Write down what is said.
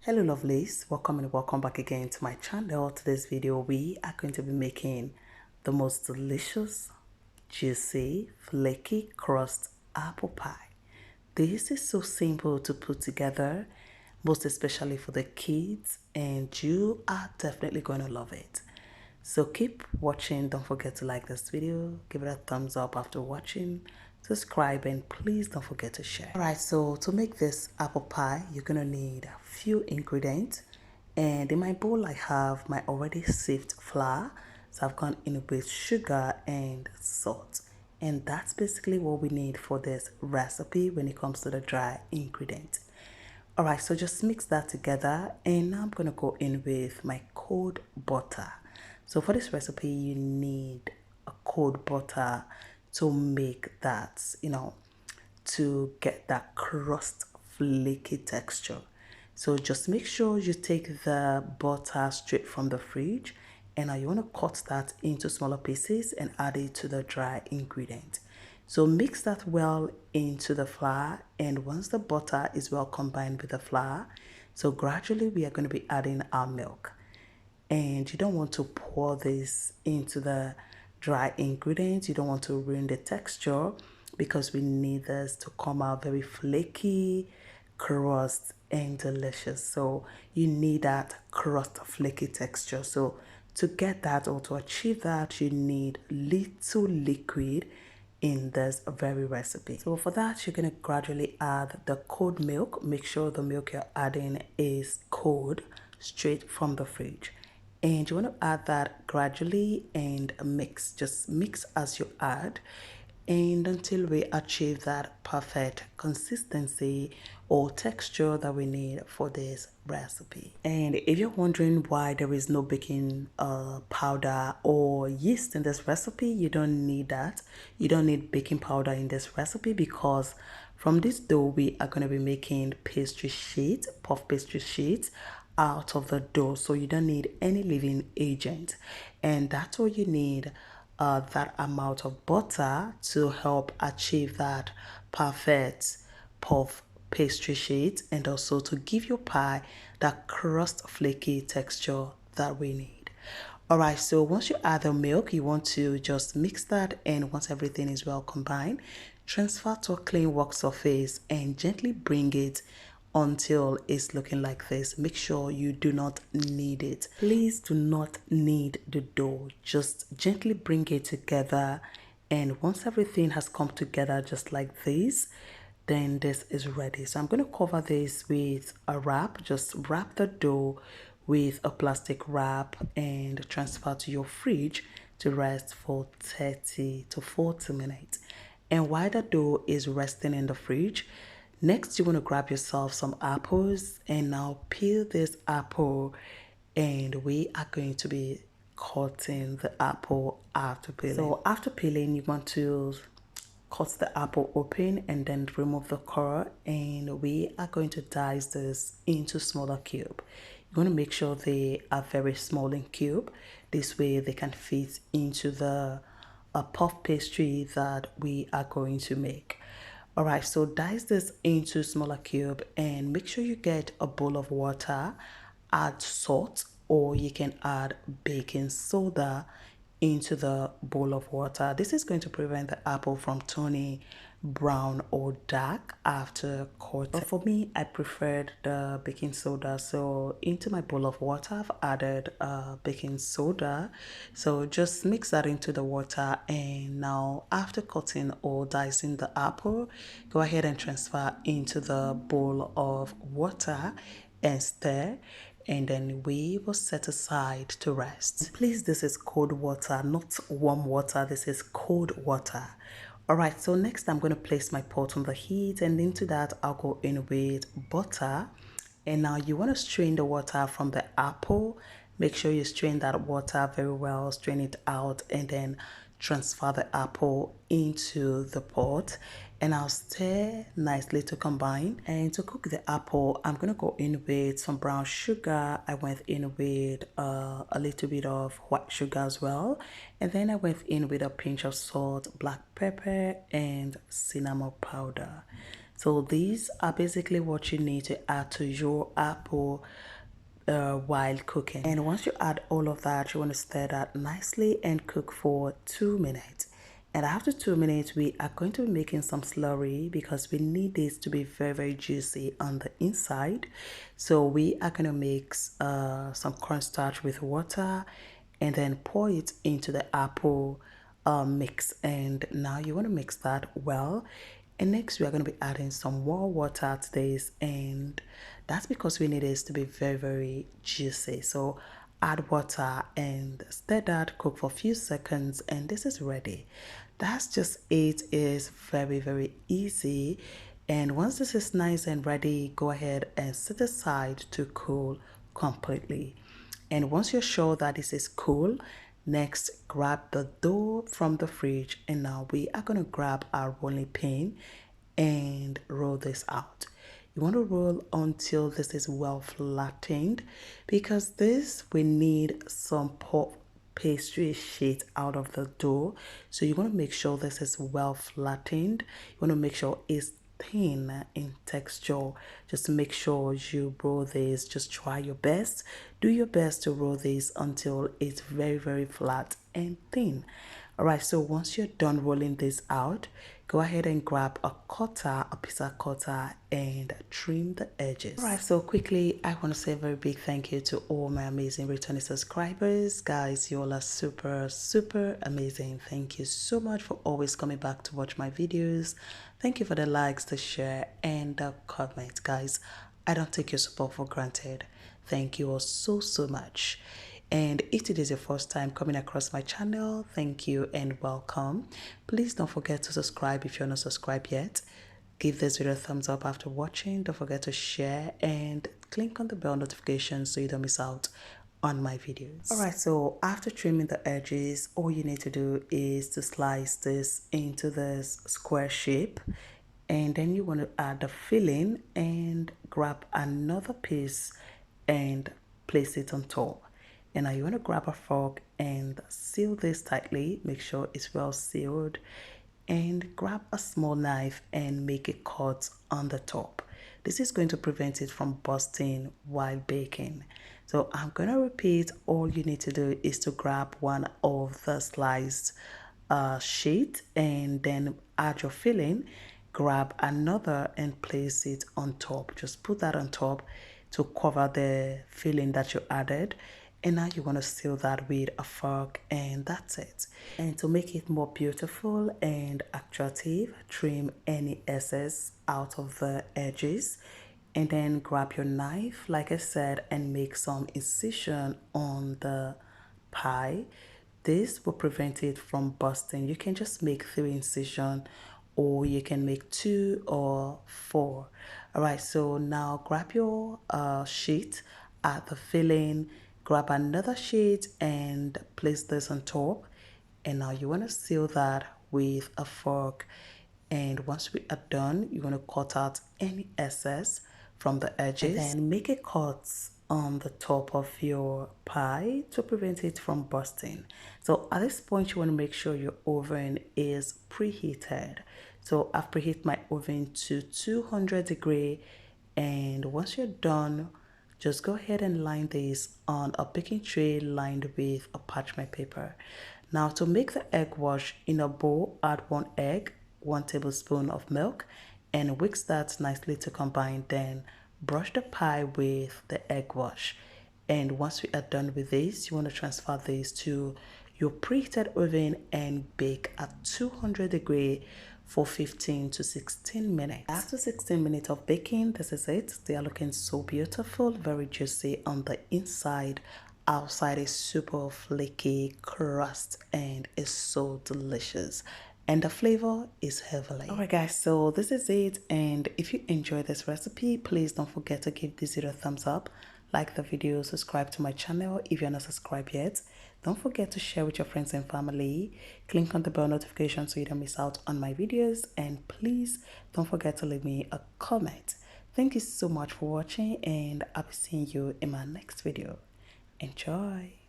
Hello lovelies, welcome and welcome back again to my channel. Today's video we are going to be making the most delicious, juicy, flaky crust apple pie. This is so simple to put together, most especially for the kids, and you are definitely going to love it. So keep watching. Don't forget to like this video, give it a thumbs up after watching, subscribe, and please don't forget to share. Alright, so to make this apple pie, you're gonna need a few ingredients. And in my bowl, I have my already sieved flour. So I've gone in with sugar and salt. And that's basically what we need for this recipe when it comes to the dry ingredient. Alright, so just mix that together, and now I'm gonna go in with my cold butter. So for this recipe, you need a cold butter to make that, to get that crust flaky texture. So just make sure you take the butter straight from the fridge, and now you want to cut that into smaller pieces and add it to the dry ingredient. So mix that well into the flour, and once the butter is well combined with the flour, so gradually we are going to be adding our milk. And you don't want to pour this into the dry ingredients. You don't want to ruin the texture, because we need this to come out very flaky, crust, and delicious. So you need that crust flaky texture. So to get that, or to achieve that, you need little liquid in this very recipe. So for that, you're going to gradually add the cold milk. Make sure the milk you're adding is cold, straight from the fridge. And you want to add that gradually and mix. Just mix as you add, and until we achieve that perfect consistency or texture that we need for this recipe. And if you're wondering why there is no baking powder or yeast in this recipe, you don't need that. You don't need baking powder in this recipe, because from this dough we are going to be making pastry sheets, puff pastry sheets out of the dough. So you don't need any leavening agent, and that's all you need. That amount of butter to help achieve that perfect puff pastry sheet, and also to give your pie that crust flaky texture that we need. Alright, so once you add the milk, you want to just mix that, and once everything is well combined, transfer to a clean work surface and gently bring it until it's looking like this. Make sure you do not knead it. Please do not knead the dough. Just gently bring it together, and once everything has come together just like this, then this is ready. So I'm going to cover this with a wrap. Just wrap the dough with a plastic wrap and transfer to your fridge to rest for 30 to 40 minutes. And while the dough is resting in the fridge, next you want to grab yourself some apples, and now peel this apple, and we are going to be cutting the apple after peeling. So after peeling, you want to cut the apple open and then remove the core, and we are going to dice this into smaller cube. You want to make sure they are very small in cube. This way they can fit into the puff pastry that we are going to make. Alright, so dice this into smaller cube, and make sure you get a bowl of water. Add salt, or you can add baking soda into the bowl of water. This is going to prevent the apple from turning brown or dark after cutting. But for me, I preferred the baking soda. So into my bowl of water, I've added baking soda. So just mix that into the water, and now after cutting or dicing the apple, go ahead and transfer into the bowl of water and stir, and then we will set aside to rest. Please, this is cold water, not warm water. This is cold water. Alright, so next I'm going to place my pot on the heat, and into that I'll go in with butter. And now you want to strain the water from the apple. Make sure you strain that water very well, strain it out, and then transfer the apple into the pot, and I'll stir nicely to combine. And to cook the apple, I'm gonna go in with some brown sugar. I went in with a little bit of white sugar as well, and then I went in with a pinch of salt, black pepper, and cinnamon powder. So these are basically what you need to add to your apple while cooking. And once you add all of that, you want to stir that nicely and cook for 2 minutes. And after 2 minutes, we are going to be making some slurry because we need this to be very, very juicy on the inside. So we are going to mix some cornstarch with water and then pour it into the apple mix. And now you want to mix that well. And next we are going to be adding some more water to this, and that's because we need this to be very, very juicy. So add water and stir that, cook for a few seconds, and this is ready. That's just it. Is very, very easy. And once this is nice and ready, go ahead and set aside to cool completely. And once you're sure that this is cool, next grab the dough from the fridge, and now we are going to grab our rolling pin and roll this out. You want to roll until this is well flattened, because this we need some puff pastry sheet out of the dough. So you want to make sure this is well flattened. You want to make sure it's thin in texture. Just make sure you roll this. Just try your best. Do your best to roll this until it's very, very flat and thin. All right, so once you're done rolling this out, go ahead and grab a cutter, a pizza cutter, and trim the edges. All right, so quickly, I want to say a very big thank you to all my amazing returning subscribers. Guys, you all are super, super amazing. Thank you so much for always coming back to watch my videos. Thank you for the likes, the share, and the comments. Guys, I don't take your support for granted. Thank you all so, so much. And if it is your first time coming across my channel, thank you and welcome. Please don't forget to subscribe if you're not subscribed yet. Give this video a thumbs up after watching. Don't forget to share and click on the bell notification so you don't miss out on my videos. All right, so after trimming the edges, all you need to do is to slice this into this square shape. And then you want to add the filling and grab another piece and place it on top. And now you want to grab a fork and seal this tightly. Make sure it's well sealed. And grab a small knife and make a cut on the top. This is going to prevent it from busting while baking. So I'm going to repeat. All you need to do is to grab one of the sliced sheet and then add your filling. Grab another and place it on top. Just put that on top to cover the filling that you added. And now you want to seal that with a fork, and that's it. And to make it more beautiful and attractive, trim any excess out of the edges. And then grab your knife, like I said, and make some incision on the pie. This will prevent it from busting. You can just make 3 incisions, or you can make 2 or 4. All right, so now grab your sheet, add the filling, grab another sheet and place this on top. And now you want to seal that with a fork. And once we are done, you want to cut out any excess from the edges and then make a cut on the top of your pie to prevent it from busting. So at this point, you want to make sure your oven is preheated. So I've preheated my oven to 200 degrees, and once you're done, just go ahead and line this on a baking tray lined with a parchment paper. Now to make the egg wash, in a bowl, add 1 egg, 1 tablespoon of milk, and whisk that nicely to combine. Then brush the pie with the egg wash. And once we are done with this, you want to transfer this to your preheated oven and bake at 200 degrees for 15 to 16 minutes. After 16 minutes of baking, this is it. They are looking so beautiful, very juicy on the inside. Outside is super flaky crust and it's so delicious. And the flavor is heavenly. Alright guys, so this is it. And if you enjoyed this recipe, please don't forget to give this video a thumbs up. Like the video, subscribe to my channel if you're not subscribed yet. Don't forget to share with your friends and family. Click on the bell notification so you don't miss out on my videos. And please don't forget to leave me a comment. Thank you so much for watching, and I'll be seeing you in my next video. Enjoy.